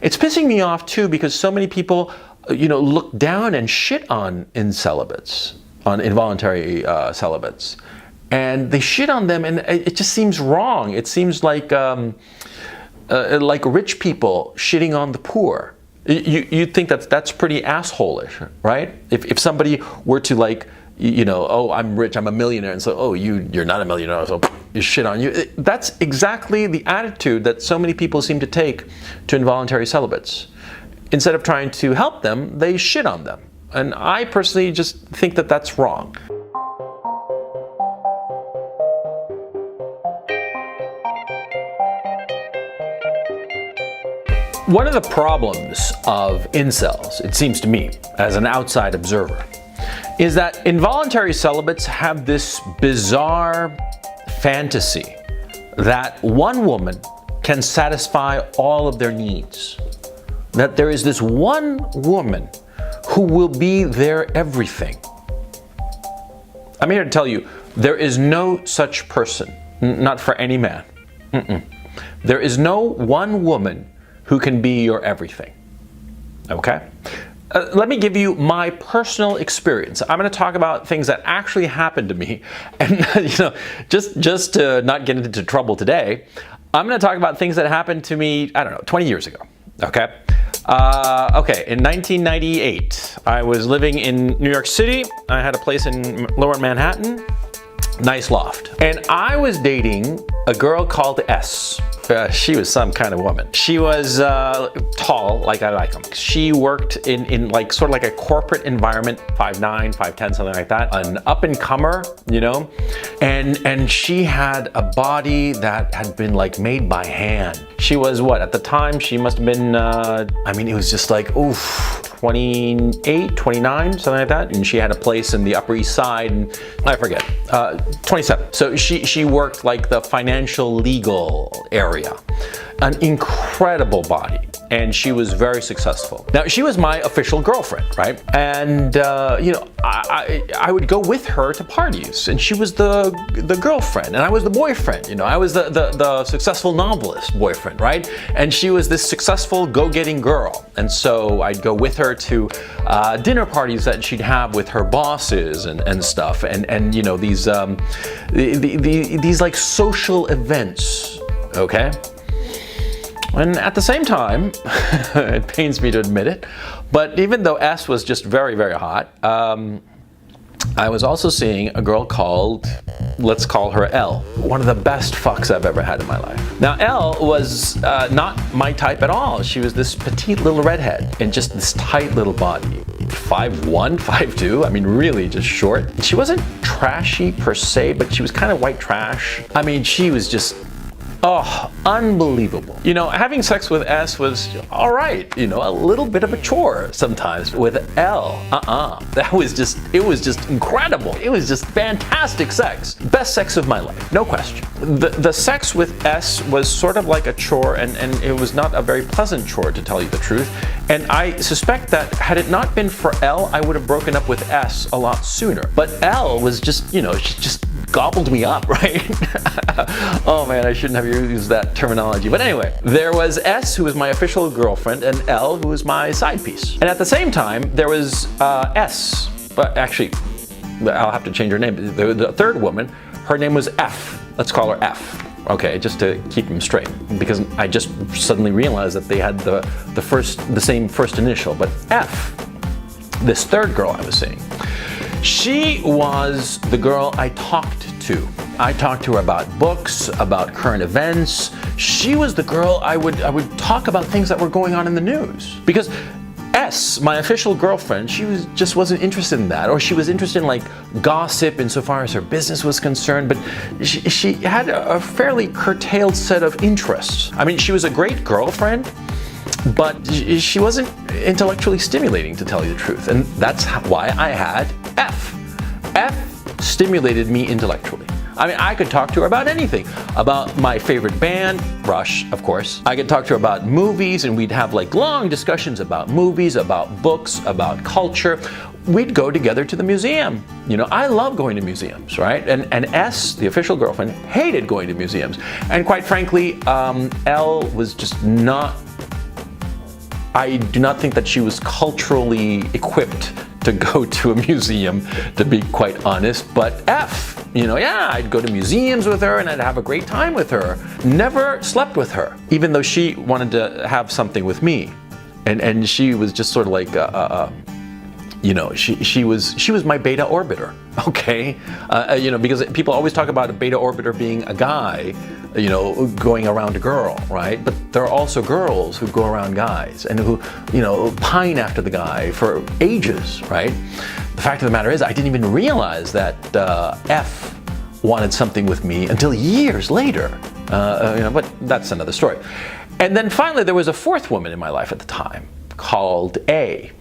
It's pissing me off too because so many people, look down and shit on incelibates, on involuntary celibates. And they shit on them, and it just seems wrong. It seems like rich people shitting on the poor. You think that's pretty asshole-ish, right? If somebody were to oh, I'm rich, I'm a millionaire, and so, oh, you're not a millionaire, so you shit on you. That's exactly the attitude that so many people seem to take to involuntary celibates. Instead of trying to help them, they shit on them. And I personally just think that that's wrong. One of the problems of incels, it seems to me, as an outside observer, is that involuntary celibates have this bizarre fantasy that one woman can satisfy all of their needs. That there is this one woman who will be their everything. I'm here to tell you, there is no such person, not for any man. There is no one woman who can be your everything. Okay? Let me give you my personal experience. I'm going to talk about things that actually happened to me, and just to not get into trouble today, I'm going to talk about things that happened to me, 20 years ago. Okay? In 1998, I was living in New York City. I had a place in Lower Manhattan, nice loft, and I was dating a girl called S. She was some kind of woman. She was tall, like I like them. She worked in sort of like a corporate environment, 5'9", 5'10", something like that. An up-and-comer, and she had a body that had been made by hand. She was at the time, she must have been, it was just 28, 29, something like that. And she had a place in the Upper East Side, and I forget, 27. So she worked the financial legal area. An incredible body, and she was very successful. Now, she was my official girlfriend, right? And I would go with her to parties, and she was the girlfriend, and I was the boyfriend. I was the successful novelist boyfriend, right? And she was this successful go-getting girl, and so I'd go with her to dinner parties that she'd have with her bosses and stuff, and these social events. Okay? And at the same time, it pains me to admit it, but even though S was just very, very hot, I was also seeing a girl called, let's call her L. One of the best fucks I've ever had in my life. Now, L was not my type at all. She was this petite little redhead and just this tight little body. 5'1", 5'2", really just short. She wasn't trashy per se, but she was kind of white trash. She was just, unbelievable. Having sex with S was all right, a little bit of a chore sometimes. With L, it was just incredible. It was just fantastic sex. Best sex of my life, no question. The sex with S was sort of like a chore, and it was not a very pleasant chore, to tell you the truth. And I suspect that had it not been for L, I would have broken up with S a lot sooner. But L was just, she just gobbled me up, right? Oh man, I shouldn't have used that terminology. But anyway, there was S, who was my official girlfriend, and L, who was my side piece. And at the same time, there was S, but actually, I'll have to change her name. The third woman, her name was F. Let's call her F. Okay, just to keep them straight, because I just suddenly realized that they had the same first initial. But F, this third girl I was seeing, she was the girl I talked to. I talked to her about books, about current events. She was the girl I would talk about things that were going on in the news. Because S, my official girlfriend, she just wasn't interested in that, or she was interested in gossip insofar as her business was concerned, but she had a fairly curtailed set of interests. She was a great girlfriend, but she wasn't intellectually stimulating, to tell you the truth, and that's why I had F. F stimulated me intellectually. I could talk to her about anything. About my favorite band, Rush, of course. I could talk to her about movies, and we'd have long discussions about movies, about books, about culture. We'd go together to the museum. I love going to museums, right? And S, the official girlfriend, hated going to museums. And quite frankly, L was just not I do not think that she was culturally equipped to go to a museum, to be quite honest. But F, yeah, I'd go to museums with her and I'd have a great time with her. Never slept with her, even though she wanted to have something with me. And she was just sort of like, she was my beta orbiter, okay? Because people always talk about a beta orbiter being a guy, going around a girl, right? But there are also girls who go around guys and who, pine after the guy for ages, right? The fact of the matter is, I didn't even realize that F wanted something with me until years later. But that's another story. And then finally, there was a fourth woman in my life at the time called A.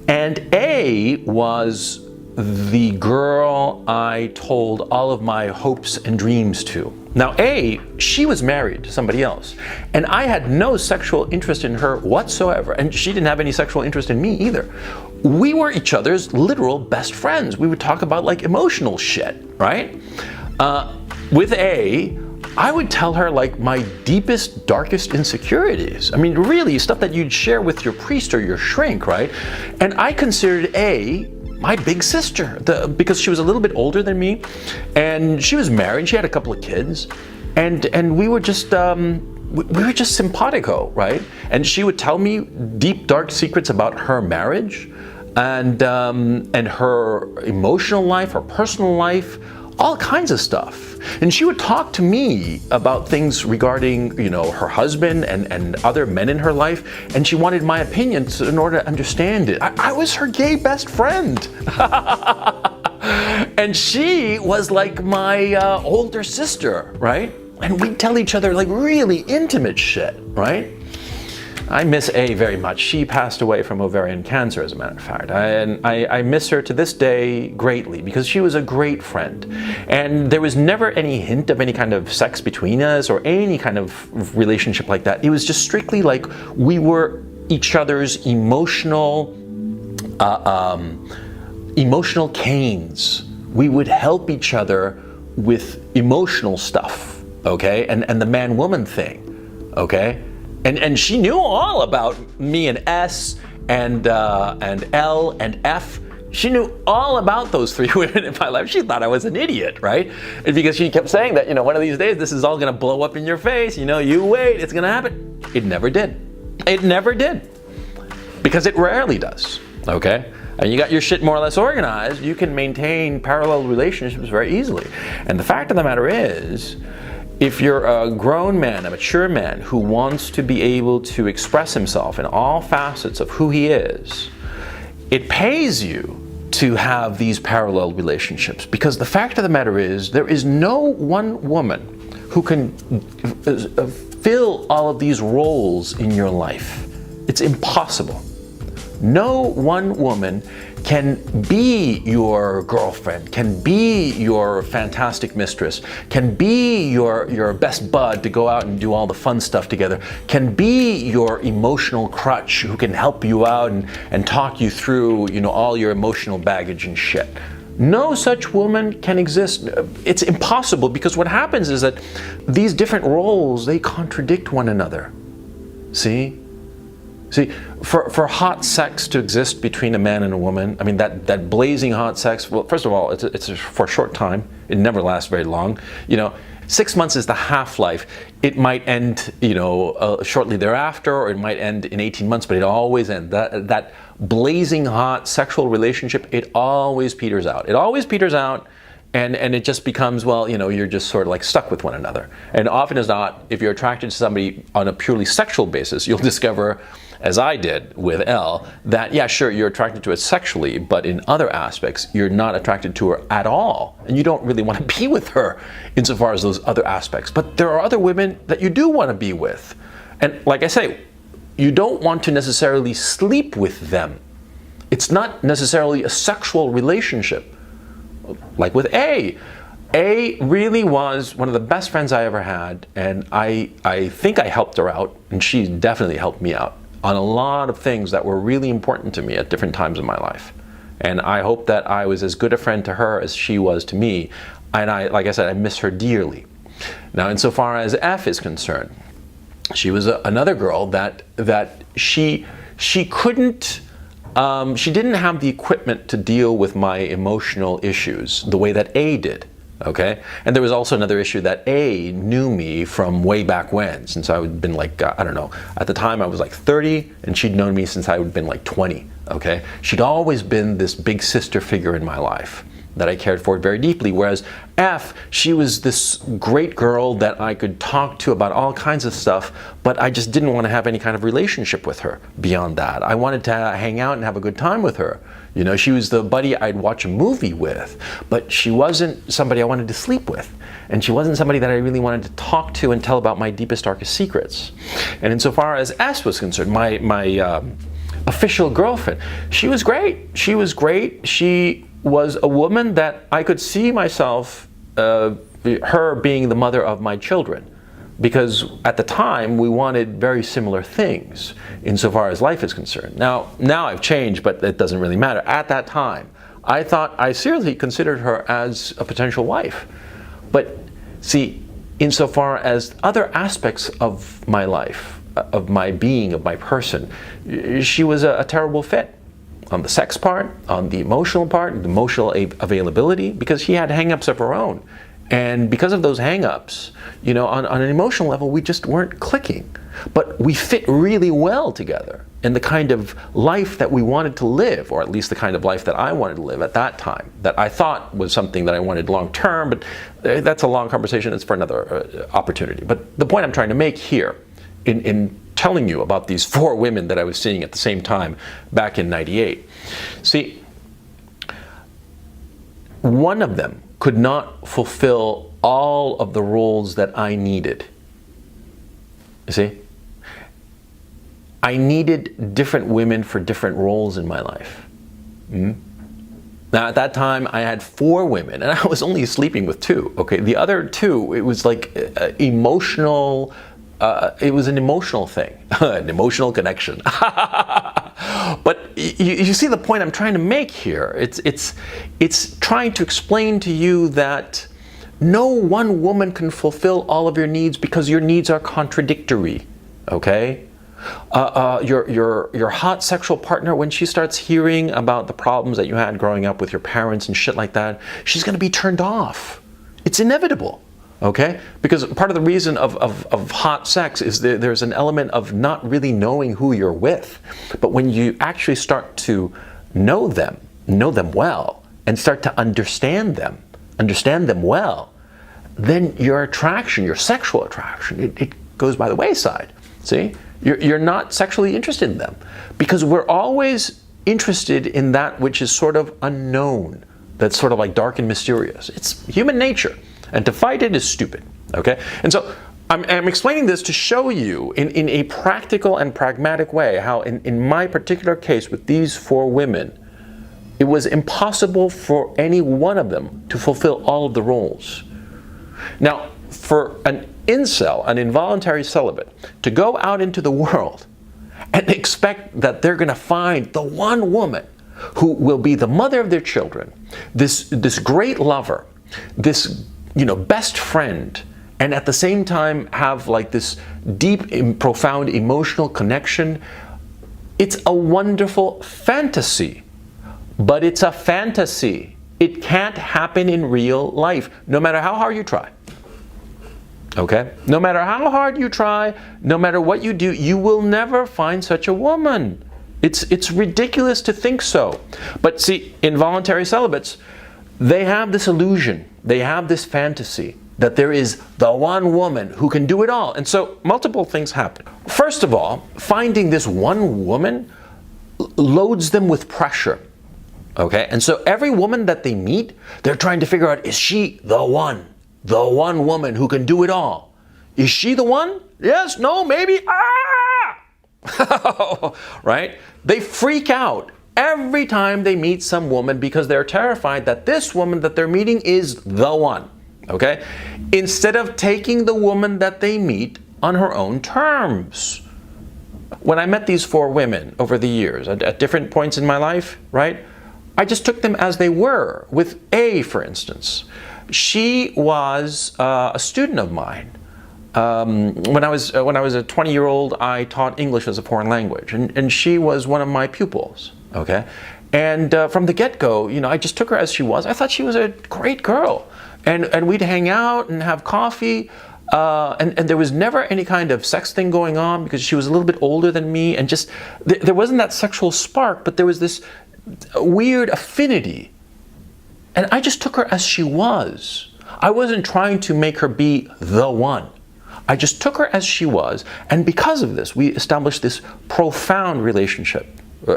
And A was the girl I told all of my hopes and dreams to. Now A, she was married to somebody else, and I had no sexual interest in her whatsoever, and she didn't have any sexual interest in me either. We were each other's literal best friends. We would talk about like emotional shit, right? With A, I would tell her like my deepest, darkest insecurities. I mean, really, stuff that you'd share with your priest or your shrink, right? And I considered A my big sister, because she was a little bit older than me, and she was married. She had a couple of kids, and we were just simpatico, right? And she would tell me deep, dark secrets about her marriage, and her emotional life, her personal life, all kinds of stuff. And she would talk to me about things regarding, her husband and other men in her life, and she wanted my opinion in order to understand it. I was her gay best friend. And she was like my older sister, right? And we'd tell each other like really intimate shit, right? I miss A very much. She passed away from ovarian cancer, as a matter of fact. I miss her to this day greatly because she was a great friend. And there was never any hint of any kind of sex between us or any kind of relationship like that. It was just strictly like we were each other's emotional canes. We would help each other with emotional stuff, okay? And the man-woman thing, okay? And she knew all about me and S and L and F. She knew all about those three women in my life. She thought I was an idiot, right? And because she kept saying that, one of these days this is all gonna blow up in your face. You wait, it's gonna happen. It never did. It never did. Because it rarely does, okay? And you got your shit more or less organized, you can maintain parallel relationships very easily. And the fact of the matter is, if you're a grown man, a mature man who wants to be able to express himself in all facets of who he is, it pays you to have these parallel relationships, because the fact of the matter is there is no one woman who can fill all of these roles in your life. It's impossible. No one woman can be your girlfriend, can be your fantastic mistress, can be your best bud to go out and do all the fun stuff together, can be your emotional crutch who can help you out and talk you through, all your emotional baggage and shit. No such woman can exist. It's impossible, because what happens is that these different roles, they contradict one another. See, for hot sex to exist between a man and a woman, I mean, that blazing hot sex, well, first of all, it's for a short time. It never lasts very long. 6 months is the half-life. It might end, shortly thereafter, or it might end in 18 months, but it always ends. That blazing hot sexual relationship, it always peters out. It always peters out. And it just becomes, you're just sort of like stuck with one another. And often as not, if you're attracted to somebody on a purely sexual basis, you'll discover, as I did with Elle, that, yeah, sure, you're attracted to her sexually, but in other aspects, you're not attracted to her at all. And you don't really want to be with her insofar as those other aspects. But there are other women that you do want to be with. And like I say, you don't want to necessarily sleep with them. It's not necessarily a sexual relationship. Like with A really was one of the best friends I ever had, and I think I helped her out, and she definitely helped me out on a lot of things that were really important to me at different times in my life. And I hope that I was as good a friend to her as she was to me, and like I said, I miss her dearly. Now, insofar as F is concerned, she was another girl that she couldn't. She didn't have the equipment to deal with my emotional issues the way that A did. Okay, and there was also another issue that A knew me from way back when, since I had been like, I don't know, at the time I was like 30, and she'd known me since I had been like 20. Okay, she'd always been this big sister figure in my life that I cared for very deeply, whereas F, she was this great girl that I could talk to about all kinds of stuff, but I just didn't want to have any kind of relationship with her beyond that. I wanted to hang out and have a good time with her. You know, she was the buddy I'd watch a movie with, but she wasn't somebody I wanted to sleep with. And she wasn't somebody that I really wanted to talk to and tell about my deepest, darkest secrets. And insofar as S was concerned, my official girlfriend, she was great. She was great. She was a woman that I could see myself, her being the mother of my children. Because at the time, we wanted very similar things insofar as life is concerned. Now I've changed, but it doesn't really matter. At that time, I seriously considered her as a potential wife. But see, insofar as other aspects of my life, of my being, of my person, she was a terrible fit. On the sex part, on the emotional part, the emotional availability, because she had hang-ups of her own. And because of those hang-ups, you know, on an emotional level, we just weren't clicking. But we fit really well together in the kind of life that we wanted to live, or at least the kind of life that I wanted to live at that time, that I thought was something that I wanted long-term, but that's a long conversation. It's for another opportunity. But the point I'm trying to make here, in telling you about these 4 women that I was seeing at the same time back in '98. See, one of them could not fulfill all of the roles that I needed. You see? I needed different women for different roles in my life. Now, at that time, I had 4 women, and I was only sleeping with 2. Okay, the other 2, it was like emotional. It was an emotional thing, an emotional connection. But you see the point I'm trying to make here. It's trying to explain to you that no one woman can fulfill all of your needs because your needs are contradictory. Okay, your hot sexual partner, when she starts hearing about the problems that you had growing up with your parents and shit like that, she's going to be turned off. It's inevitable. Okay? Because part of the reason of hot sex is there's an element of not really knowing who you're with. But when you actually start to know them well, and start to understand them well, then your attraction, your sexual attraction, it goes by the wayside. See? You're not sexually interested in them. Because we're always interested in that which is sort of unknown, that's sort of like dark and mysterious. It's human nature. And to fight it is stupid, okay? And so I'm explaining this to show you in a practical and pragmatic way how in my particular case with these 4 women, it was impossible for any one of them to fulfill all of the roles. Now, for an incel, an involuntary celibate, to go out into the world and expect that they're going to find the one woman who will be the mother of their children, this great lover, this best friend, and at the same time have like this deep and profound emotional connection, it's a wonderful fantasy. But it's a fantasy. It can't happen in real life, no matter how hard you try. Okay? No matter how hard you try, no matter what you do, you will never find such a woman. It's ridiculous to think so. But see, involuntary celibates, they have this illusion, they have this fantasy that there is the one woman who can do it all. And so multiple things happen. First of all, finding this one woman loads them with pressure. Okay? And so every woman that they meet, they're trying to figure out, is she the one woman who can do it all? Is she the one? Yes, no, maybe. Right? They freak out every time they meet some woman because they're terrified that this woman that they're meeting is the one. Okay? Instead of taking the woman that they meet on her own terms. When I met these 4 women over the years at different points in my life, right? I just took them as they were. With A, for instance, she was a student of mine. when I was a 20-year-old, I taught English as a foreign language, and she was one of my pupils. Okay, and from the get-go, I just took her as she was. I thought she was a great girl, and we'd hang out and have coffee. And there was never any kind of sex thing going on because she was a little bit older than me, and just there wasn't that sexual spark, but there was this weird affinity. And I just took her as she was. I wasn't trying to make her be the one. I just took her as she was, and because of this, we established this profound relationship,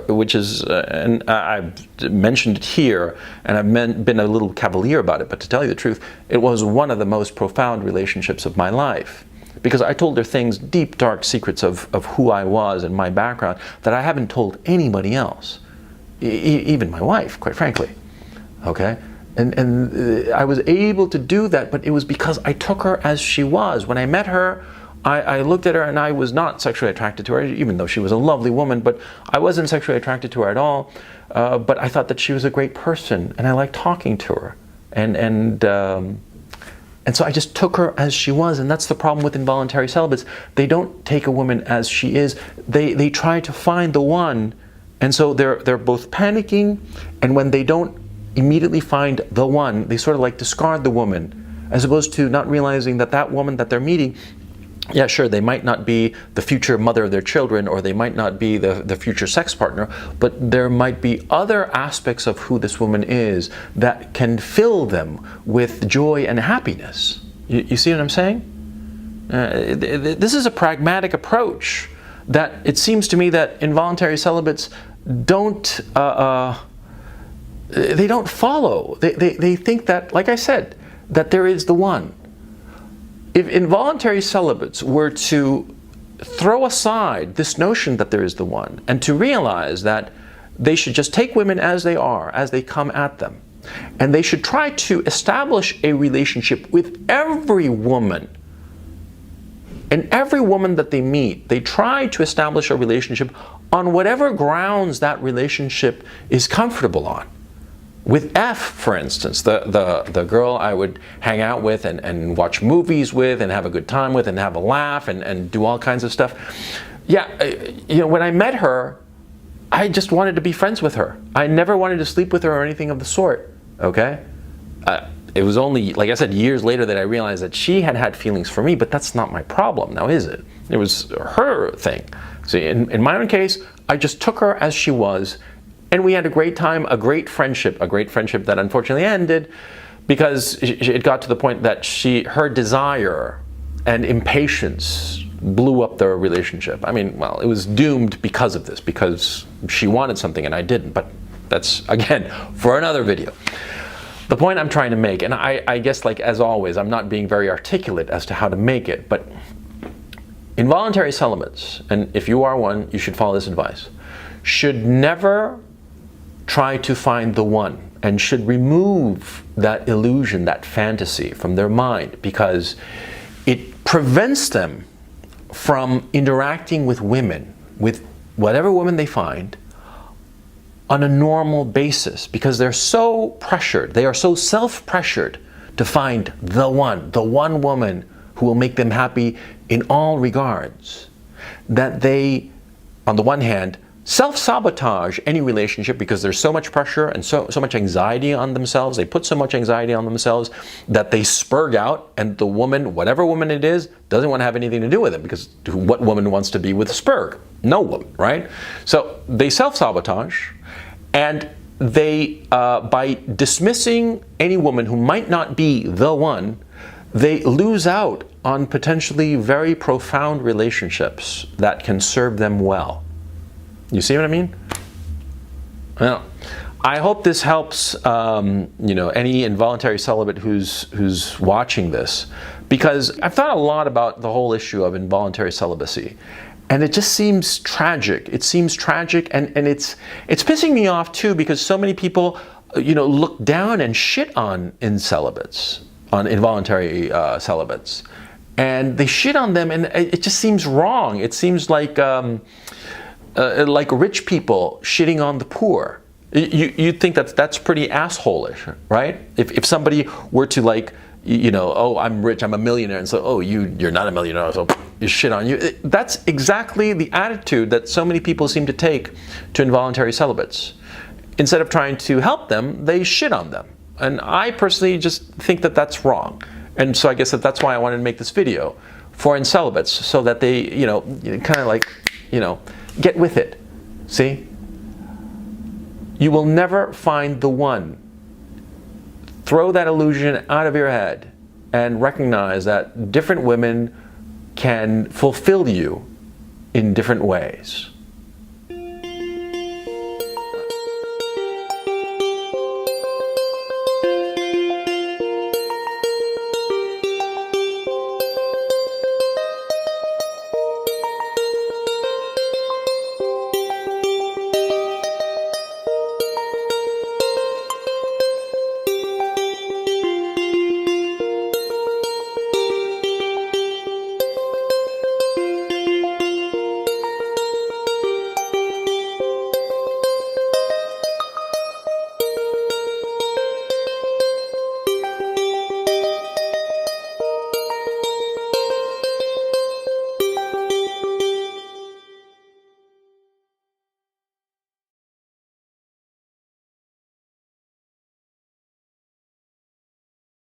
which is, and I've mentioned it here, and I've been a little cavalier about it, but to tell you the truth, it was one of the most profound relationships of my life. Because I told her things, deep, dark secrets of who I was and my background that I haven't told anybody else, even my wife, quite frankly. Okay? And I was able to do that, but it was because I took her as she was. When I met her, I looked at her and I was not sexually attracted to her, even though she was a lovely woman, but I wasn't sexually attracted to her at all. But I thought that she was a great person, and I liked talking to her. And so I just took her as she was, and that's the problem with involuntary celibates. They don't take a woman as she is. They try to find the one, and so they're both panicking, and when they don't immediately find the one, they sort of like discard the woman, as opposed to not realizing that that woman that they're meeting, yeah, sure, they might not be the future mother of their children, or they might not be the future sex partner, but there might be other aspects of who this woman is that can fill them with joy and happiness. You see what I'm saying? This is a pragmatic approach that it seems to me that involuntary celibates don't they don't follow. They think that, like I said, that there is the one. If involuntary celibates were to throw aside this notion that there is the one, and to realize that they should just take women as they are, as they come at them, and they should try to establish a relationship with every woman, and every woman that they meet, they try to establish a relationship on whatever grounds that relationship is comfortable on. With F, for instance, the girl I would hang out with and watch movies with and have a good time with and have a laugh and do all kinds of stuff. Yeah, when I met her, I just wanted to be friends with her. I never wanted to sleep with her or anything of the sort, okay? It was only, like I said, years later that I realized that she had feelings for me, but that's not my problem now, is it? It was her thing. See, in my own case, I just took her as she was, and we had a great time, a great friendship that unfortunately ended because it got to the point that her desire and impatience blew up the relationship. I mean, well, it was doomed because of this, because she wanted something and I didn't, but that's, again, for another video. The point I'm trying to make, and I guess, like as always, I'm not being very articulate as to how to make it, but involuntary celibates, and if you are one, you should follow this advice, should never try to find the one, and should remove that illusion, that fantasy from their mind, because it prevents them from interacting with women, with whatever woman they find, on a normal basis, because they're so pressured, they are so self-pressured to find the one woman who will make them happy in all regards, that they, on the one hand, self-sabotage any relationship because there's so much pressure and so much anxiety on themselves. They put so much anxiety on themselves that they spurg out, and the woman, whatever woman it is, doesn't want to have anything to do with it, because what woman wants to be with a spurg? No woman, right? So they self-sabotage, and they, by dismissing any woman who might not be the one, they lose out on potentially very profound relationships that can serve them well. You see what I mean? Well, I hope this helps any involuntary celibate who's watching this, because I've thought a lot about the whole issue of involuntary celibacy, and it just seems tragic. It seems tragic, and it's pissing me off too, because so many people look down and shit on incelibates, on involuntary celibates, and they shit on them, and it just seems wrong. It seems like rich people shitting on the poor. You'd think that's pretty asshole-ish, right? If somebody were to oh, I'm rich, I'm a millionaire, and so, oh, you're not a millionaire, so you shit on you. That's exactly the attitude that so many people seem to take to involuntary celibates. Instead of trying to help them, they shit on them. And I personally just think that that's wrong. And so I guess that's why I wanted to make this video for incelibates, so that they, kind of like, get with it. See? You will never find the one. Throw that illusion out of your head and recognize that different women can fulfill you in different ways.